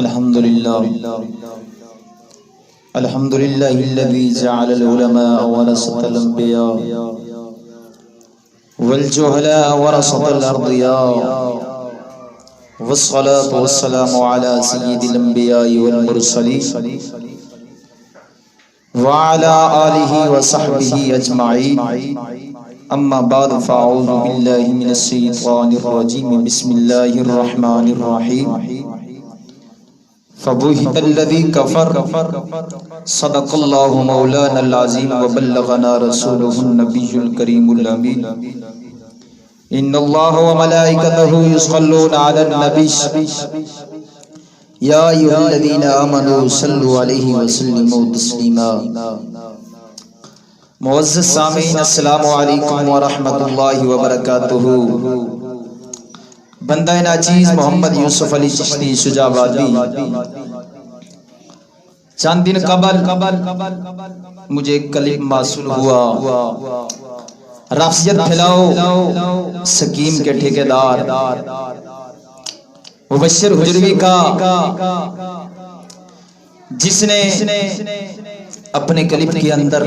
الحمدللہ الحمدللہ الذی جعل العلماء ورثة الانبیاء والجہلاء ورثة الارضیاء والصلاة والسلام على سید الانبیاء والمرسلین وعلى آلہ وصحبہ اجمعین اما بعد فاعوذ باللہ من الشیطان الرجیم بسم اللہ الرحمن الرحیم فبہت الذی کفر صدق اللہ مولانا العظیم وبلغنا رسولہ النبی الکریم الامین ان اللہ وملائکتہ یصلون علی النبی یا ایھا الذین آمنوا صلوا علیہ وسلموا تسلیما۔ معزز سامعین السلام علیکم ورحمۃ اللہ وبرکاتہ۔ بندہ ناچیز محمد یوسف علی چشتی شجاع آبادی چند دن قبل مجھے ایک کلپ موصول ہوا، رافضیت پھیلاؤ سکیم کے ٹھیکیدار مبشر حجروی کا، جس نے اپنے کلپ کے اندر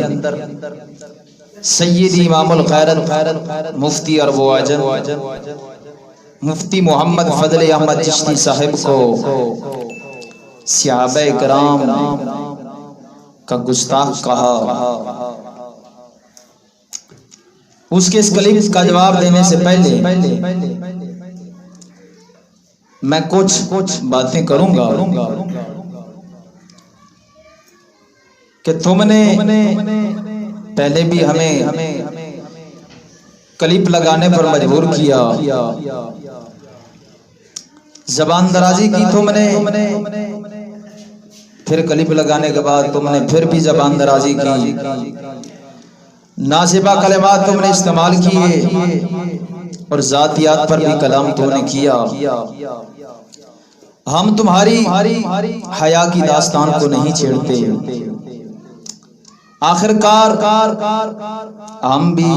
سیدی امام الغیرت مفتی عرب و عجم مفتی محمد فضل احمد چشتی صاحب کو صحابہ کرام کا گستاخ کہا۔ اس کے اس کلپ کا جواب دینے سے پہلے میں کچھ باتیں کروں گا کہ تم نے پہلے بھی ہمیں کلپ لگانے پر مجبور کیا، زبان درازی کی تم نے، پھر کلپ لگانے کے بعد تم نے پھر بھی زبان درازی کی، نازیبہ کلمات تم نے استعمال کیے اور ذاتیات پر بھی کلام تم نے کیا۔ ہم تمہاری حیا کی داستان کو نہیں چھیڑتے، آخر کار ہم بھی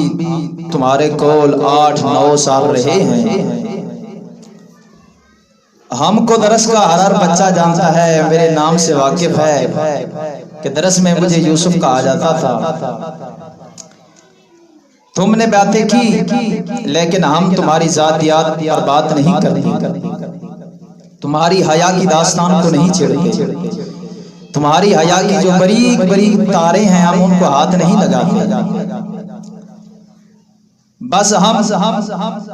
تمہارے کول 8-9 سال رہے ہیں۔ ہم کو درس کا ہر بچہ جانتا ہے، میرے نام سے واقف ہے کہ درس میں مجھے یوسف کہا جاتا تھا۔ تم نے باتیں کی لیکن ہم تمہاری ذاتیات پر بات نہیں کرتے، تمہاری حیا کی داستان کو نہیں چھیڑتے، تمہاری حیا کی جو باریک باریک تاریں ہیں ہم ان کو ہاتھ نہیں لگاتے۔ بس ہم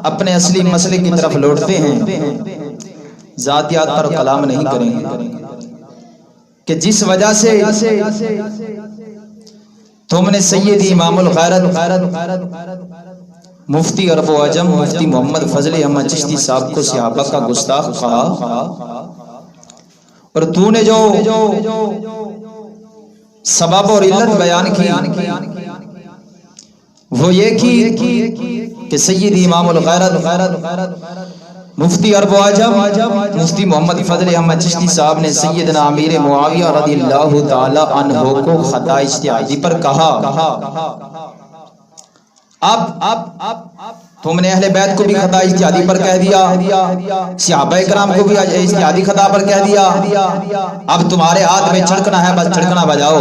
اپنے اصلی مسئلے کی طرف لوٹتے ہیں، ذاتیات پر کلام نہیں کریں گے کہ جس وجہ سے تم نے سیدی امام الغیرت مفتی عرب و عجم مفتی محمد فضل احمد چشتی صاحب کو صحابہ کا گستاخ کہا، اور تو نے جو سبب اور علت بیان کی وہ یہ کی کہ سیدی امام الغیرت مفتی عرب و عجم مفتی محمد فضل احمد چشتی صاحب نے سیدنا امیر معاویہ رضی اللہ تعالی عنہ کو خطا اجتہادی پر کہا۔ اب تم نے اہل بیت کو بھی خطا اجتہادی پر کہہ دیا، صحابہ کرام کو بھی اجتہادی خطا پر کہہ دیا، اب تمہارے ہاتھ میں چھڑکنا ہے، بس چھڑکنا بجاؤ۔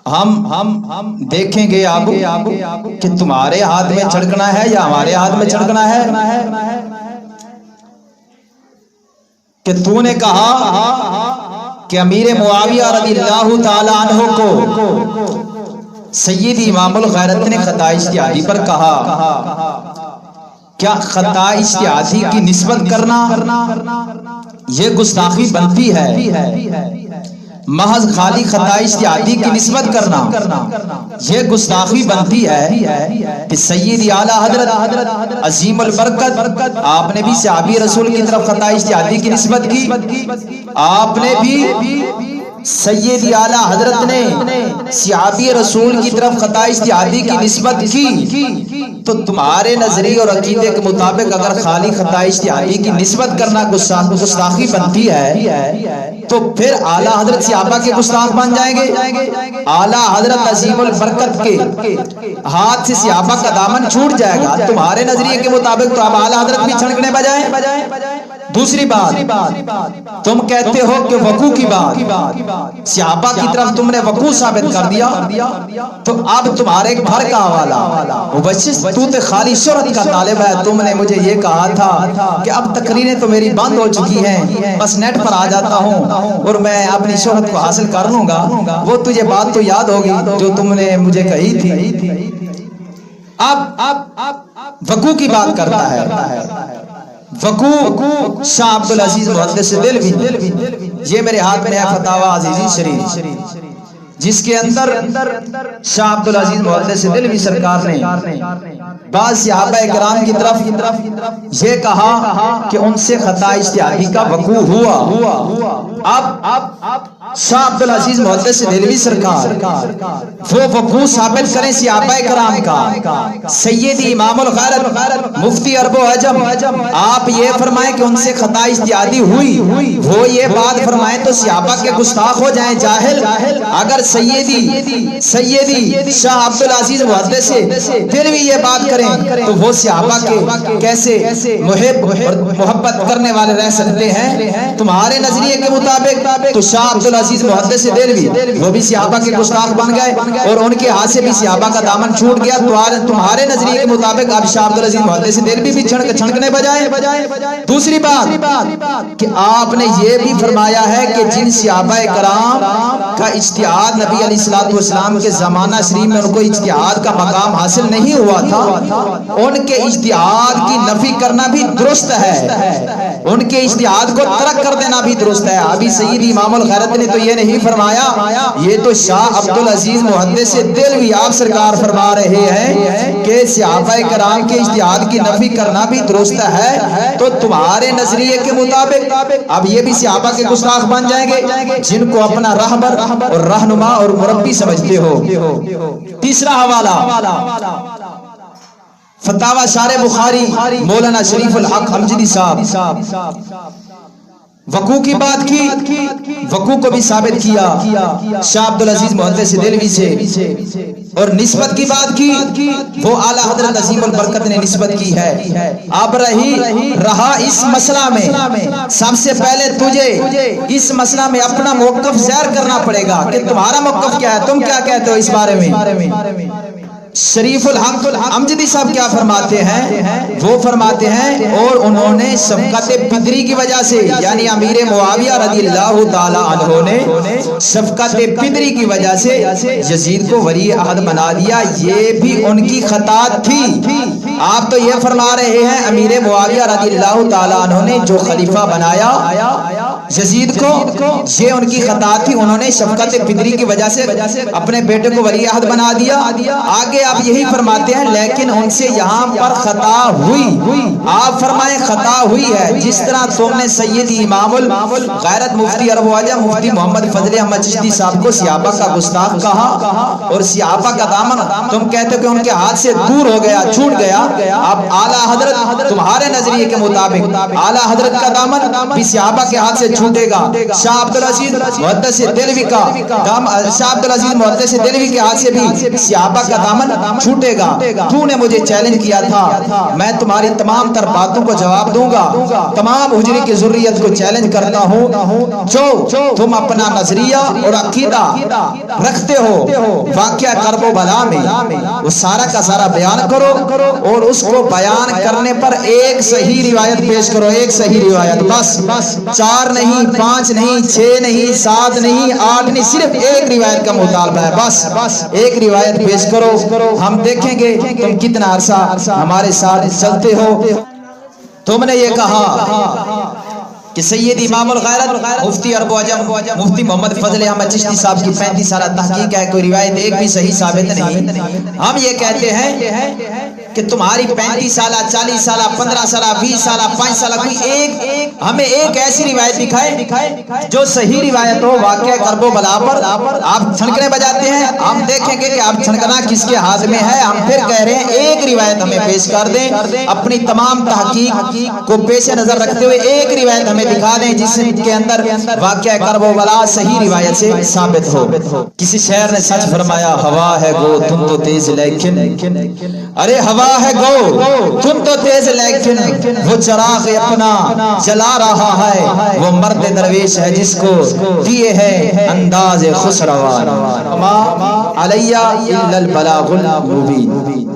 ہم دیکھیں گے اب کہ تمہارے ہاتھ میں چھڑکنا ہے یا ہمارے ہاتھ میں چھڑکنا ہے، کہ تو نے کہا کہ امیر معاویہ رضی اللہ تعالی عنہ کو سیدی امام الغیرت نے خطا اجتہادی پر کہا۔ کیا خطا اجتہادی کی نسبت کرنا یہ گستاخی بنتی ہے؟ محض خالی خطا اجتہادی کی نسبت کرنا یہ گستاخی بنتی ہے کہ سیدی اعلیٰ حضرت عظیم البرکت آپ نے بھی صحابی رسول کی طرف خطا اجتہادی کی نسبت کی، آپ نے بھی سیدی اعلیٰ حضرت نے صحابی رسول کی طرف خطا اجتہادی کی نسبت کی تو تمہارے نظریے اور عقیدے کے مطابق اگر خالی خطا اجتہادی کی نسبت کرنا گستاخی بنتی ہے تو پھر اعلیٰ حضرت صحابہ کے گستاخ بن جائیں گے؟ اعلیٰ حضرت عظیم البرکت کے ہاتھ سے صحابہ کا دامن چھوٹ جائے گا تمہارے نظریے کے مطابق تو اب اعلیٰ حضرت بھی چھڑکنے بجائے۔ دوسری بات، تم کہتے ہو کہ وقوع کی بات صحابہ کی طرف تم نے وقوع ثابت کر دیا تو اب تمہارے ایک گھر کا حوالہ مبشر تو تے خالی شہرت کا طالب ہے، تم نے مجھے یہ کہا تھا کہ اب تقریریں تو میری بند ہو چکی ہیں، بس نیٹ پر آ جاتا ہوں اور میں اپنی شہرت کو حاصل کر لوں گا۔ وہ تجھے بات تو یاد ہوگی جو تم نے مجھے کہی تھی۔ اب وقوع کی بات کرتا ہے، وقوع شاہ عبدالعزیز محدث دہلوی، یہ میرے ہاتھ میں ہے فتاوی عزیزی شریف، جس کے اندر شاہ عبدالعزیز محدث دہلوی سرکار نے بعض صحابہ کرام کی طرف یہ کہا کہ ان سے خطا اجتہادی کا وقوع ہوا۔ اب شاہ عبدالعزیز محدث دہلوی سرکار وہ وقوع ثابت کریں صحابہ کرام کا۔ سیدی امام الغیرت مفتی عرب و عجم آپ یہ فرمائیں کہ ان سے خطا اجتہادی ہوئی، وہ یہ بات فرمائیں تو صحابہ کے گستاخ ہو جائیں، جاہل۔ اگر سیدی شاہ عبدالعزیز محدث دہلوی یہ بات کریں تو وہ صحابہ کے کیسے محب اور محبت کرنے والے رہ سکتے ہیں؟ تمہارے نظریے کے مطابق تو شاہ عبدالعزیز محدث دہلوی وہ بھی صحابہ کے گستاخ بن گئے اور ان کے ہاتھ سے بھی صحابہ کا دامن چھوٹ گیا۔ تمہارے نظریے کے مطابق اب شاہ عبدالعزیز محدث دہلوی بھی چھڑکنے بجائے۔ دوسری بات کہ آپ نے یہ بھی فرمایا ہے کہ جن صحابہ کرام کا اجتہاد نبی علیہ الصلوۃ والسلام کے زمانہ شریف میں ان کو اجتہاد کا مقام حاصل نہیں ہوا تھا، ان کے اجتہاد کی نفی کرنا بھی درست ہے، ان کے اجتہاد کو ترک کر دینا بھی درست ہے۔ ابھی سیدی امام الغیرت نے تو یہ نہیں فرمایا، یہ تو شاہ عبدالعزیز محدث دہلوی آپ سرکار فرما رہے ہیں کہ صحابہ کرام کے اجتہاد کی نفی کرنا بھی درست ہے، تو تمہارے نظریے کے مطابق اب یہ بھی صحابہ کے گستاخ بن جائیں گے جن کو اپنا رہبر اور رہنما اور مربی سمجھتے ہو۔ تیسرا حوالہ فتاوی شارح بخاری مولانا شریف الحق امجدی صاحب، وقوع کی بات کی، وقوع کو بھی ثابت کیا شاہ عبدالعزیز محدث دہلوی سے، اور نسبت کی بات کی وہ اعلیٰ حضرت عظیم البرکت نے نسبت کی ہے۔ اب رہا اس مسئلہ میں، سب سے پہلے تجھے اس مسئلہ میں اپنا موقف ظاہر کرنا پڑے گا کہ تمہارا موقف کیا ہے، تم کیا کہتے ہو اس بارے میں۔ شریف الحق امجدی صاحب کیا فرماتے ہیں؟ وہ فرماتے ہیں اور انہوں نے شفقت پدری کی وجہ سے، یعنی امیر معاویہ رضی اللہ تعالی عنہ نے شفقت پدری کی وجہ سے یزید کو ولی عہد بنا دیا، یہ بھی ان کی خطا تھی۔ آپ تو یہ فرما رہے ہیں امیر معاویہ رضی اللہ تعالی عنہ نے جو خلیفہ بنایا یزید کو، یہ ان کی خطا تھی، انہوں نے شفقت پدری کی وجہ سے اپنے بیٹے کو ولی عہد بنا دیا۔ آگے آپ یہی فرماتے ہیں لیکن ان سے یہاں پر خطا ہوئی، آپ فرمائیں خطا ہوئی ہے، جس طرح تم نے سیدی امام الغیرت مفتی عرب و عجم مفتی محمد فضل احمد چشتی صاحب کو صحابہ کا گستاخ کہا اور صحابہ کا دامن تم کہتے ہو کہ ان کے ہاتھ سے دور ہو گیا، چھوٹ گیا۔ اب اعلیٰ حضرت تمہارے نظریے کے مطابق اعلیٰ حضرت کا دامن بھی صحابہ کے ہاتھ سے چھوٹے گا، شاہ عبدالعزیز محدث دہلوی کا شاہ عبدالعزیز محدث دہلوی کے ہاتھ سے بھی صحابہ کا دامن چھوٹے گا۔ تو نے مجھے چیلنج کیا تھا، میں تمہاری تمام تر باتوں کو جواب دوں گا، تمام حجری کی ذریت کو چیلنج کرتا ہوں، جو تم اپنا نظریہ اور عقیدہ رکھتے ہو واقعہ کرب و بلا میں وہ سارا کا سارا بیان کرو اور اس کو بیان کرنے پر ایک صحیح روایت پیش کرو، ایک صحیح روایت، بس 4 نہیں 5 نہیں 6 نہیں 7 نہیں 8 نہیں، صرف ایک روایت کا مطالبہ ہے، بس ایک روایت پیش کرو، ہم دیکھیں گے تم کتنا عرصہ ہمارے ساتھ چلتے ہو۔ تم نے یہ کہا کہ سید امام الغیرت مفتی عرب و عجم مفتی محمد فضل احمد چشتی صاحب کی 35 سالہ تحقیق ہے، کوئی روایت ایک بھی صحیح ثابت نہیں۔ ہم یہ کہتے ہیں کہ تمہاری 35 سالہ 40 سالہ 15 سالہ 20 سالہ 5 سالہ کوئی ایک ہمیں ایک ایسی روایت دکھائے جو صحیح روایت ہو واقعہ کرب و بلا پر آپ چھنکنے بجاتے ہیں، ہم دیکھیں گے کہ آپ چھنکنا کس کے ہاتھ میں ہے، ہم پھر کہہ رہے ہیں ایک روایت ہمیں پیش کر دیں، اپنی تمام تحقیق کو پیش نظر رکھتے ہوئے ایک روایت ہمیں دکھا دیں جس کے اندر واقعہ کرب و بلا صحیح روایت سے ثابت ہو۔ کسی شاعر نے سچ فرمایا، ہوا ہے گو تم تو تیز لیکن، ارے ہوا ہے گو تم تو تیز لیکن وہ چراغ اپنا جلا رہا ہے، وہ مرد درویش ہے جس کو دیے ہے انداز خسروان، ما علیہ الا البلاغ المبین۔